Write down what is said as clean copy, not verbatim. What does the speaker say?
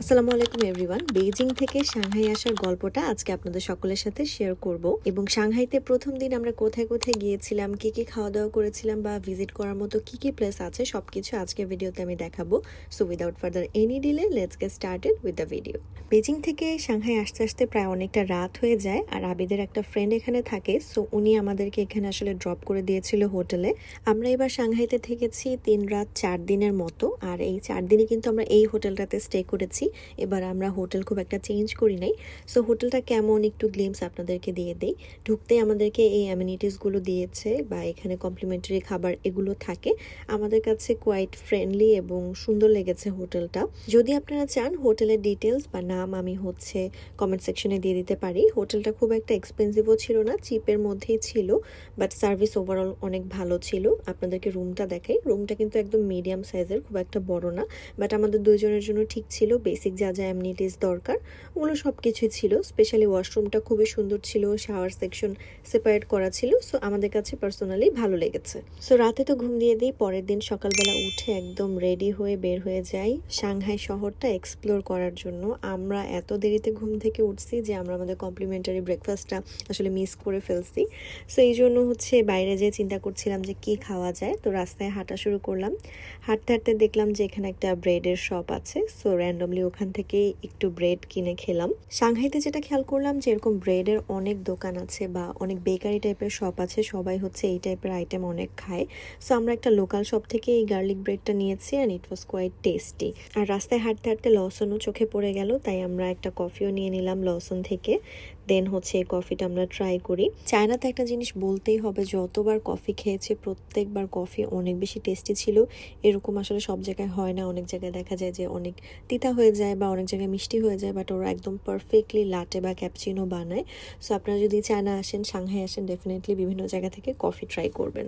আসসালামু আলাইকুম everyone. Beijing থেকে সাংহাই আসার গল্পটা আজকে আপনাদের সকলের সাথে শেয়ার করব এবং সাংহাইতে প্রথম দিন আমরা কোথায় কোথায় গিয়েছিলাম, কি কি খাওয়া দাওয়া করেছিলাম বা ভিজিট করার মতো কি কি প্লেস আছে সবকিছু আজকের ভিডিওতে আমি দেখাবো। So without further any delay let's get started with the video. Beijing থেকে সাংহাই আসতে আসতে প্রায় অনেকটা রাত হয়ে যায় আর আবিদের একটা ফ্রেন্ড এখানে থাকে, সো উনি আমাদেরকে এখানে আসলে ড্রপ করে দিয়েছিল হোটেলে। আমরা এবার সাংহাইতে থেকেছি 3 রাত 4 দিনের মতো, আর এই 4 দিনে কিন্তু আমরা এই হোটেলটাতে স্টে করেছি। এবার আমরা হোটেল খুব একটা চেঞ্জ করি নাই। সো হোটেলটা কেমন একটু গ্লিমস আপনাদেরকে দিয়ে দেই। ঢুকতে আমাদেরকে এই অ্যামিনিটিসগুলো দিয়েছে বা এখানে কমপ্লিমেন্টারি খাবার এগুলো থাকে। আমাদের কাছে কোয়াইট ফ্রেন্ডলি এবং সুন্দর লেগেছে হোটেলটা। যদি আপনারা চান হোটেলের ডিটেলস বা নাম আমি কমেন্ট সেকশনে দিয়ে দিতে পারি। হোটেলটা খুব একটা এক্সপেন্সিভও ছিল না, চিপের মধ্যেই ছিল, বাট সার্ভিস ওভারঅল অনেক ভালো ছিল। আপনাদেরকে রুমটা দেখাই। রুমটা কিন্তু একদম মিডিয়াম সাইজের, খুব একটা বড় না, বাট আমাদের দুইজনের জন্য ঠিক ছিল। বেসিক যা যা অ্যামিনিটিস দরকার ওগুলো সব কিছুই ছিল। স্পেশালি ওয়াশরুমটা খুবই সুন্দর ছিল, শাওয়ার সেকশন সেপারেট করা ছিল। সো আমাদের কাছে পার্সোনালি ভালো লেগেছে। সো রাতে তো ঘুম দিয়ে দিই, পরের দিন সকালবেলা উঠে একদম রেডি হয়ে বের হয়ে যাই সাংহাই শহরটা এক্সপ্লোর করার জন্য। আমরা এত দেরিতে ঘুম থেকে উঠছি যে আমরা আমাদের কমপ্লিমেন্টারি ব্রেকফাস্টটা আসলে মিস করে ফেলছি। সো এই জন্য বাইরে যেয়ে চিন্তা করছিলাম যে কি খাওয়া যায়। তো রাস্তায় হাঁটা শুরু করলাম। হাঁটতে হাঁটতে দেখলাম যে এখানে একটা ব্রেডের শপ আছে। সো র্যান্ডমলি ওখান থেকে একটু ব্রেড কিনে খেলাম। সাংহাইতে যেটা খেয়াল করলাম যে এরকম ব্রেডের অনেক দোকান আছে বা অনেক বেকারি টাইপের শপ আছে, সবাই এই টাইপের আইটেম অনেক খায়। সো আমরা একটা লোকাল শপ থেকে এই গার্লিক ব্রেডটা নিয়েছি and it was quite tasty. আর রাস্তায় হাঁটতে হাঁটতে লসনও চোখে পড়ে গেল, তাই আমরা একটা কফিও নিয়ে নিলাম লসন থেকে। দেন এই কফিটা আমরা ট্রাই করি। চায়নাতে একটা জিনিস বলতেই হবে, যতবার কফি খেয়েছি প্রত্যেকবার কফি অনেক বেশি টেস্টি ছিল। এরকম আসলে সব জায়গায় হয় না, অনেক জায়গায় দেখা যায় যে অনেক তিতা হয়ে যায় বা অনেক জায়গায় মিষ্টি হয়ে যায়, বাট ওরা একদম পারফেক্টলি লাটে বা ক্যাপচিনো বানায়। সো আপনারা যদি চায়না আসেন, সাংহাই আসেন, ডেফিনেটলি বিভিন্ন জায়গা থেকে কফি ট্রাই করবেন।